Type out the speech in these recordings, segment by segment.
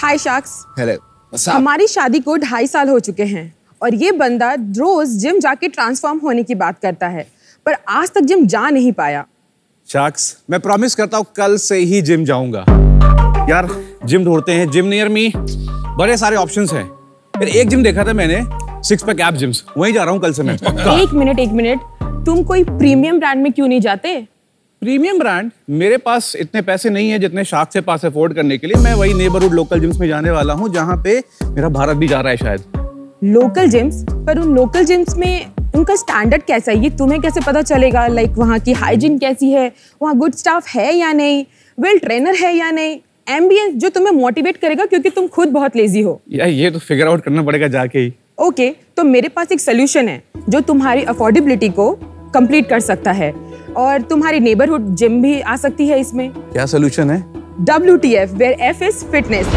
हाय sacks. Hello. हमारी शादी को 2.5 साल हो चुके हैं और ये बंदा रोज जिम जाके ट्रांसफॉर्म होने की बात करता है, पर आज तक जिम जा नहीं पाया। शाक्स, मैं प्रॉमिस करता हूँ कल से ही जिम जाऊंगा। यार जिम ढूंढते हैं, जिम नियर मी बड़े सारे ऑप्शंस हैं। फिर एक जिम देखा था मैंने, 6 पैक एप जिम्स, वहीं जा रहा हूँ कल से मैं। एक मिनट, तुम कोई प्रीमियम ब्रांड में क्यों नहीं जाते? Premium brand? मेरे पास इतने पैसे नहीं है जितने शाक्स के पास अफोर्ड करने के लिए। मैं वही नेबरहुड लोकल जिम्स में जाने वाला हूँ जहाँ पे मेरा भारत भी जा रहा है शायद। Local gyms? पर उन लोकल जिम्स में उनका स्टैंडर्ड कैसा है ये तुम्हें कैसे पता चलेगा? लाइक वहाँ की हाइजीन कैसी है, वहाँ गुड स्टाफ है या नहीं, वेल ट्रेनर है या नहीं, एम्बियंस जो तुम्हें मोटिवेट करेगा क्योंकि तुम खुद बहुत लेजी हो। यार ये तो फिगर आउट करना पड़ेगा जाके ही। ओके, तो मेरे पास एक सोल्यूशन है जो तुम्हारी अफोर्डेबिलिटी को कंप्लीट कर सकता है और तुम्हारी नेबरहुड जिम भी आ सकती है इसमें। क्या सोल्यूशन है? WTF, where F is fitness।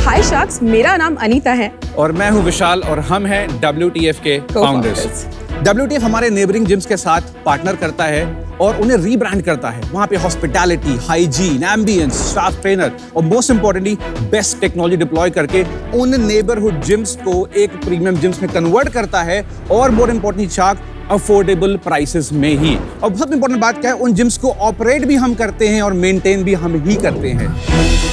Hi sacks, मेरा नाम अनीता है और मैं हूँ विशाल और हम हैं WTF के फाउंडर्स। WTF हमारे नेबरिंग जिम्स के साथ पार्टनर करता है और उन्हें रीब्रांड करता है। वहाँ पे hospitality, hygiene, ambience, staff trainer और most importantly best technology deploy करके उन नेबरहुड जिम्स को एक प्रीमियम जिम्स में कन्वर्ट करता है और मोर इंपॉर्टेंटली शाक अफोर्डेबल प्राइसेस में ही। और बहुत इंपॉर्टेंट बात क्या है, उन जिम्स को ऑपरेट भी हम करते हैं और मेंटेन भी हम ही करते हैं।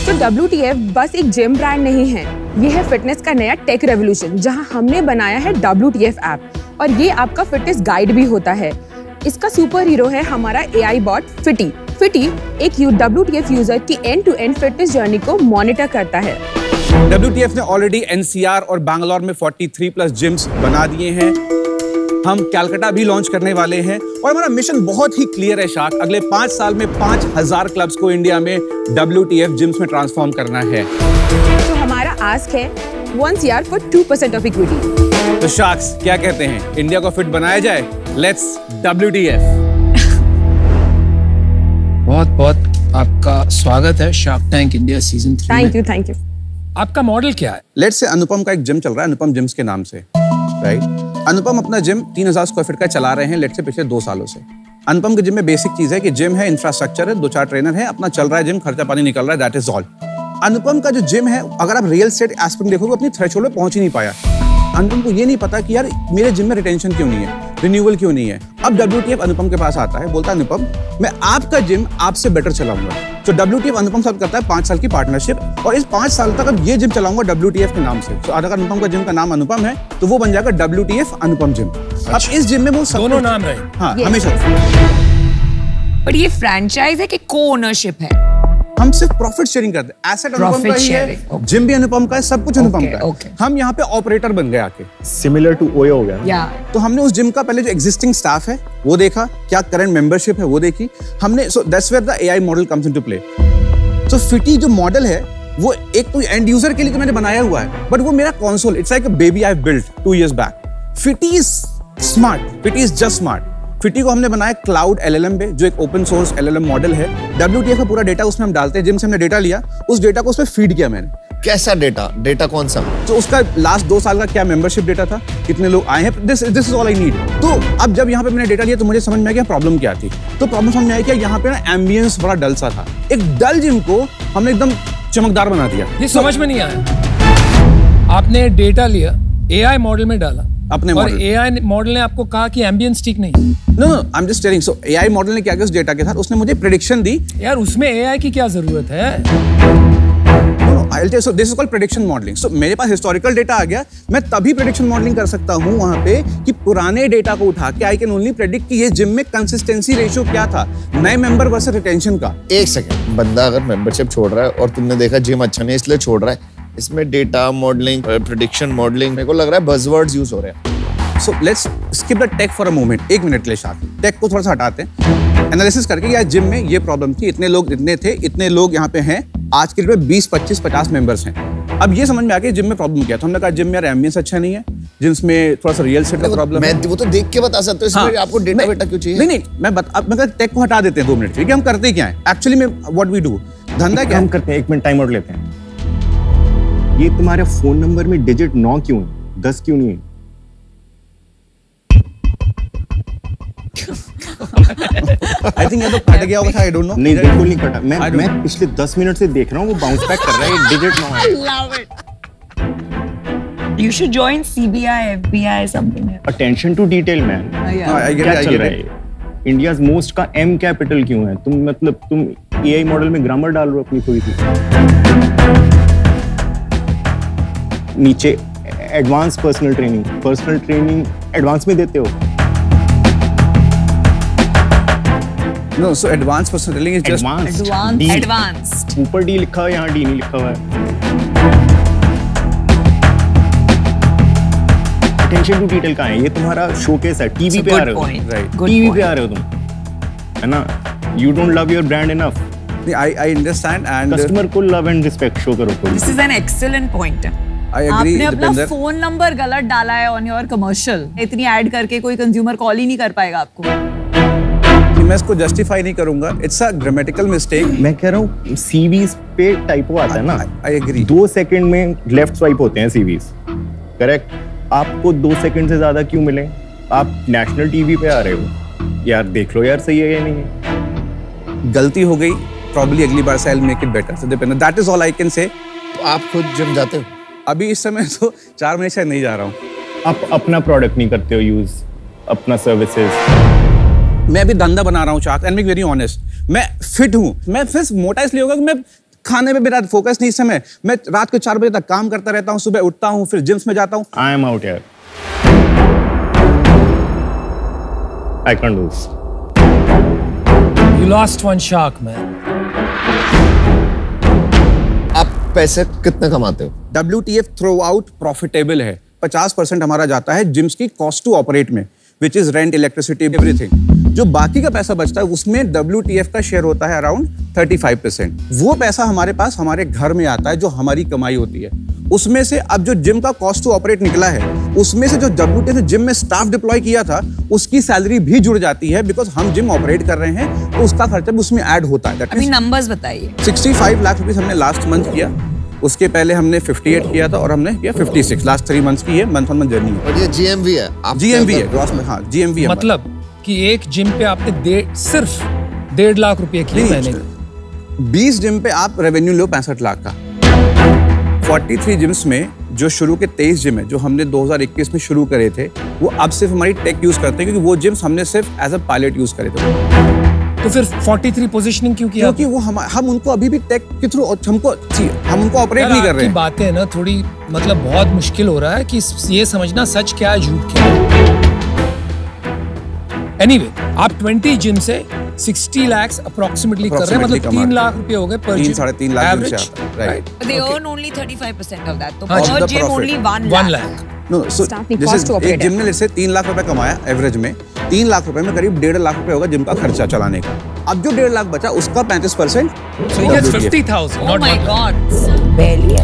तो WTF बस एक जिम ब्रांड नहीं है, ये है फिटनेस का नया टेक रेवोल्यूशन जहां हमने बनाया है WTF ऐप और ये आपका फिटनेस गाइड भी होता है। इसका सुपर हीरो है हमारा AI बॉट फिटी। फिटी एक WTF यूजर की end to end fitness journey को मॉनिटर करता है। WTF ने ऑलरेडी NCR और बैंगलोर में 43+ जिम्स बना दिए हैं। हम कलकत्ता भी लॉन्च करने वाले हैं और हमारा मिशन बहुत ही क्लियर है शाक, अगले 5 साल में 5000 क्लब्स को इंडिया में WTF जिम्स में ट्रांसफॉर्म करना है। तो हमारा आस्क है 1 CR for 2% ऑफ इक्विटी। तो शाक्स क्या कहते हैं, इंडिया को फिट बनाया जाए? Let's WTF। बहुत आपका स्वागत है shark tank India season 3 thank you. आपका मॉडल क्या है? लेट्स से अनुपम का एक जिम चल रहा है, अनुपम जिम्स के नाम से, राइट? अनुपम अपना जिम 3000 स्क्वायर फीट का चला रहे हैं लेट्स से पिछले 2 सालों से। अनुपम के जिम में बेसिक चीज है कि जिम है, इंफ्रास्ट्रक्चर है, 2-4 ट्रेनर है, अपना चल रहा है जिम, खर्चा पानी निकल रहा है, दैट इज ऑल। अनुपम का जो जिम है, अगर आप रियल एस्टेट एस्पेक्ट देखोगे, अपनी थ्रेशोल्ड पे पहुंच ही नहीं पाया। अनुपम को ये नहीं पता कि यार मेरे जिम में रिटेंशन क्यों नहीं है, रिन्यूअल क्यों नहीं है। अब WTF अनुपम के पास आता है, बोलता है अनुपम मैं आपका जिम आपसे बेटर चलाऊंगा। तो WTF अनुपम साथ करता है 5 साल की पार्टनरशिप और इस 5 साल तक अब ये जिम चलाऊंगा WTF के नाम से। तो अगर अनुपम का जिम का नाम अनुपम है तो वो बन जाएगा WTF अनुपम जिम। अब इस जिम में वो दोनों नाम रहे। हाँ हमेशा। पर ये फ्रैंचाइज है कि को ओनरशिप है? हम सिर्फ प्रॉफिट शेयरिंग करते हैं। एसेट अनुपम का ही है, जिम भी अनुपम का है, सब कुछ अनुपम का है। हम यहाँ पे ऑपरेटर बन गए आके, सिमिलर टू ओयो हो गया। तो हमने उस जिम का पहले जो एग्जिस्टिंग स्टाफ है वो देखा, क्या करंट मेंबरशिप है वो देखी हमने। So that's where the AI model comes into play. So फिटी जो मॉडल है वो एक तो एंड यूजर के लिए तो मैंने बनाया हुआ है, बट वो मेरा console, it's like a baby I built 2 years back. फिटी इज स्मार्ट, फिटी इज जस्ट स्मार्ट। फिटी को हमने बनाया क्लाउड LLM पे, जो एक ओपन सोर्स LLM मॉडल है। WTF का पूरा डेटा उसमें हम डालते हैं, जिम से हमने डेटा लिया, उस डेटा को उसमें फीड किया मैंने। कैसा डेटा कौन सा? तो उसका लास्ट 2 साल का क्या मेंबरशिप डेटा था, कितने लोग आए हैं, this is all I need. तो अब जब यहाँ पे मैंने डेटा लिया तो मुझे समझ में आया कि प्रॉब्लम क्या थी। तो प्रॉब्लम समझ में आया कि यहाँ पे ना एम्बियंस बड़ा डल सा था। एक डल जिम को हमने एकदम चमकदार बना दिया। ये समझ में नहीं आया। आपने डेटा लिया, AI मॉडल में डाला अपने और मॉडल। AI मॉडल ने आपको कहा कि एम्बियंस ठीक नहीं। No I am just telling. So AI model ने क्या किया उस डेटा के साथ, उसने मुझे प्रेडिक्शन दी। यार उसमें AI की क्या जरूरत है? So this is called prediction modeling. So मेरे पास हिस्टोरिकल डेटा आ गया, मैं तभी प्रेडिक्शन मॉडलिंग कर सकता हूँ वहाँ पे कि पुराने डेटा को उठा के आई कैन ओनली प्रेडिक्ट कि ये जिम में कंसिस्टेंसी रेशियो क्या था, नए मेंबर वर्सेस रिटेंशन का। एक सेकंड, बंदा अगर मेंबरशिप छोड़ रहा है और तुमने देखा जिम अच्छा नहीं इसलिए छोड़ रहा है, इसमें डेटा मॉडलिंग, प्रेडिक्शन मॉडलिंग, मेरे को लग रहा है बज़वर्ड्स यूज हो रहे हैं। So let's skip the tech for a moment. 1 minute के लिए शाक टेक को थोड़ा सा हटाते हैं, एनालिसिस करके यार जिम में ये प्रॉब्लम थी, इतने लोग इतने थे, इतने लोग यहाँ पे हैं, आज के डेट में 20, 25, 50 मेंबर्स हैं। अब ये समझ में आ गया जिम में प्रॉब्लम क्या था। हमने कहा जिम में यार एम्बियंस अच्छा नहीं है, जिम्स में थोड़ा सा रियल एस्टेट का प्रॉब्लम है। वो तो देख के बता सकते हो, इसमें आपको डेटा वेटा क्यों चाहिए? नहीं मैं टेक को हटा देते हैं 2 मिनट के लिए। हम करते क्या है एक्चुअली में, व्हाट वी डू, धंधा क्या हम करते हैं। 1 मिनट टाइम आउट लेते हैं। ये तुम्हारे फोन नंबर में डिजिट 9 क्यों है, 10 क्यों नहीं है? आई थिंक ये तो कट गया होगा, आई डोंट नो। नहीं, बिल्कुल नहीं कटा। मैं पिछले 10 मिनट से देख रहा हूँ, वो बाउंस बैक कर रहा है, ये डिजिट नो है। Love it. You should join CBI, FBI, something. Attention to detail man. I get क्या चल रहा है? इंडियाज मोस्ट का एम कैपिटल क्यों है? तुम एआई मॉडल में ग्रामर डाल रहे हो अपनी थोड़ी सी। नीचे एडवांस पर्सनल ट्रेनिंग एडवांस में देते हो। No, so advance personal training is just Advanced. ऊपर डी लिखा है, यहाँ डी नहीं लिखा हुआ है। अटेंशन टू डिटेल कहाँ है? ये तुम्हारा शोकेस है, टीवी पे आ रहे हो, राइट, टीवी पे आ रहे हो तुम, है ना? You don't love your brand enough. I understand and customer को लव एंड रिस्पेक्ट शो करो। This is an excellent point. I agree. आपने अपना फोन नंबर गलत डाला है ऑन योर कमर्शियल। इतनी ऐड करके कोई कंज्यूमर कॉल ही नहीं कर पाएगा आपको। मैं इसको जस्टिफाई नहीं करूंगा, इट्स अ ग्रामेटिकल मिस्टेक। मैं कह रहा हूँ सीवीज पे टाइपो आता है ना। I agree. 2 सेकंड में लेफ्ट स्वाइप होते हैं सीवीज, करेक्ट? आपको 2 सेकंड से ज्यादा क्यों मिले? आप नेशनल टीवी पे आ रहे हो यार, देख लो यार सही है या नहीं है। गलती हो गई, प्रॉब्ली अगली बार से I will make it better. So depend, that is all I can say. तो आप खुद जिम जाते हो? अभी इस समय तो 4 महीने से नहीं जा रहा हूँ। आप अपना प्रोडक्ट नहीं करते हो यूज, अपना सर्विसेज। मैं अभी धंधा बना रहा हूँ चाक, एंड बी वेरी ऑनेस्ट, मैं फिट हूँ। मैं फिर मोटा इसलिए होगा कि मैं खाने पे मेरा फोकस नहीं इस समय। मैं रात को 4 बजे तक काम करता रहता हूँ, सुबह उठता हूँ, फिर जिम्स में जाता हूँ। आई एम आउट यार, I can't do this. You lost one shark, man. आप पैसे कितने कमाते हो? WTF थ्रो आउट प्रॉफिटेबल है। 50% हमारा जाता है जिम्स की कॉस्ट टू ऑपरेट में, which is rent, electricity, everything. जो बाकी का पैसा बचता है उसमें WTF का शेयर होता है अराउंड 35%। वो पैसा हमारे पास हमारे घर में आता है, जो हमारी कमाई होती है। उसमें से अब जो जिम का कॉस्ट टू ऑपरेट निकला है, उसमें से जो WTF ने जिम में स्टाफ डिप्लॉय किया था, उसकी सैलरी भी जुड़ जाती है, बिकॉज हम जिम ऑपरेट कर रहे हैं, तो उसका खर्चा भी उसमें ऐड होता है। अभी नंबर्स बताइए। 65 लाख रुपीस हमने लास्ट मंथ किया, उसके पहले हमने 58 किया था, और हमने किया 56 लास्ट 3 मंथ्स की। ये मंथ ऑन मंथ जर्नी है। और ये GMV है? GMV है, ग्रॉस में। हाँ, GMV है। मतलब कि एक जिम पे आपने सिर्फ 1.5 लाख रुपए की महीने का। 20 जिम पे आप रेवेन्यू लो 65 लाख का। 43 जिम्स में जो शुरू के 23 जिम है जो हमने 2021 में शुरू करे थे, वो अब सिर्फ हमारी टेक यूज करते हैं, क्योंकि वो जिम्स हमने सिर्फ एज अ पायलट यूज करे थे। तो फिर 43 पोजीशनिंग क्यों किया? क्योंकि वो हम उनको अभी भी टेक के थ्रू हम उनको ऑपरेट नहीं कर रहे हैं। बातें ना थोड़ी मतलब बहुत मुश्किल हो रहा है कि ये समझना सच क्या है झूठ क्या है। Anyway, आप 20 जिम से 60 lakhs अप्रोक्सीमेटली कर रहे हैं, मतलब 3 लाख रुपए हो गए पर जिम। 3-3.5 लाख जिम से आता है, right. They earn only 35% of that. तो हाँ, per the gym profit. only 1 1 lakh. Lakh. No, so Staff की this cost is to operate एक जिम ने जैसे 3 लाख रुपए कमाया एवरेज में, 3 लाख रुपए में करीब 1.5 लाख रुपए होगा जिम का खर्चा चलाने का। अब जो 1.5 लाख बचा उसका 35%। So he gets 50,000, Oh not my 1 lakh. God. Barely.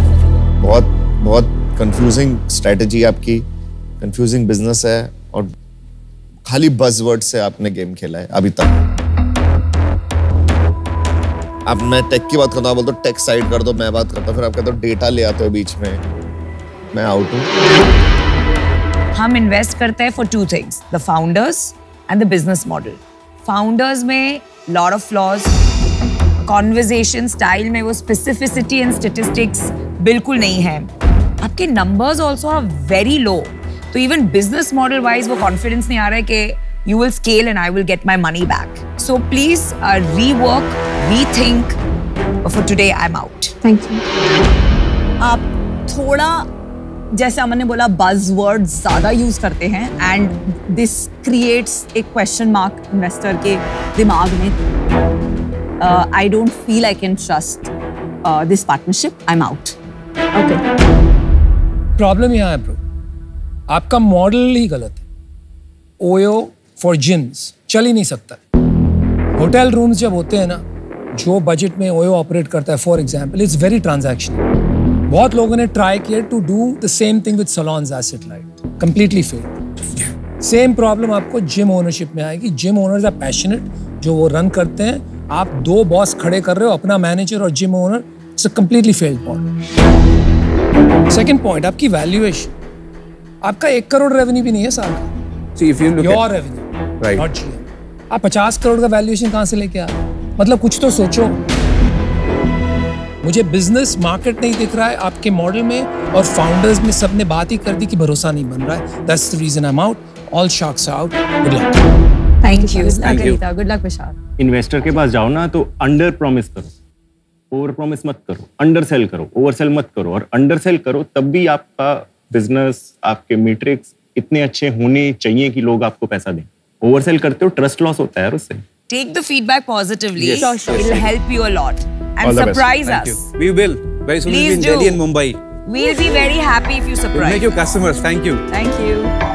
बहुत कंफ्यूजिंग स्ट्रेटजी आपकी, कंफ्यूजिंग बिजनेस है, और खाली बज़वर्ड से आपने गेम खेला है अभी तक। अब मैं टेक की बात करता हूँ, बोलते हो टेक साइड कर दो, मैं बात करता हूँ, फिर आप कहते हो डेटा ले आते हो बीच में। मैं आउट हूँ। हम इन्वेस्ट करते हैं for 2 things, the founders and the business model. Founders में lot of flaws, conversation style में वो specificity and statistics बिल्कुल नहीं है। आपके numbers also are very low. तो even business model wise वो confidence नहीं आ रहा है कि you will scale and I will get my money back. So please rework, rethink. For today I'm out. Thank you. आप थोड़ा जैसे अमन ने बोला buzzwords ज़्यादा यूज करते हैं एंड दिस क्रिएट्स एक क्वेश्चन मार्क इन्वेस्टर के दिमाग में। I don't feel I can trust this partnership, I am out. Okay. Problem यहाँ है ब्रो, आपका मॉडल ही गलत है। ओयो फॉर जिम्स चल ही नहीं सकता। होटल रूम्स जब होते हैं ना, जो बजट में ओयो ऑपरेट करता है, for example it's very transactional. बहुत लोगों ने ट्राई किया to do the same thing with salons, asset light, completely fail. Same problem आपको जिम ओनरशिप में आएगी। जिम ओनर्स आर पैशनेट, जो वो रन करते हैं। आप 2 बॉस खड़े कर रहे हो, अपना मैनेजर और gym owner, it's a completely failed model. Second point, आपकी वैल्यूएशन। आपका 1 करोड़ रेवेन्यू भी नहीं है साल का। See, if you look your at, revenue, right. Not GM. आप 50 करोड़ का वैल्यूएशन कहां से लेके आ रहे हो? मतलब कुछ तो सोचो। मुझे बिजनेस मार्केट नहीं दिख रहा है आपके मॉडल में, और फाउंडर्स में सबने बात ही कर दी कि भरोसा नहीं बन रहा है। That's the reason I am out. All sharks out. Good luck. Thank you Thank you. Good luck Vishal. Investor के पास जाओ ना तो अंडर प्रॉमिस करो, ओवर प्रॉमिस मत करो, अंडर सेल करो, ओवर सेल मत करो। और अंडर सेल करो तब भी आपका बिजनेस, आपके मैट्रिक्स इतने अच्छे होने चाहिए कि लोग आपको पैसा दें। ओवर सेल करते हो ट्रस्ट लॉस होता है यार उससे। Take the feedback positively. Yes, sure, sure. It'll help you a lot All and the best. surprise Thank us. you. We will. Very soon we'll be Please in do. Delhi and Mumbai. We'll be very happy if you We'll surprise make you customers. Thank you. Thank you.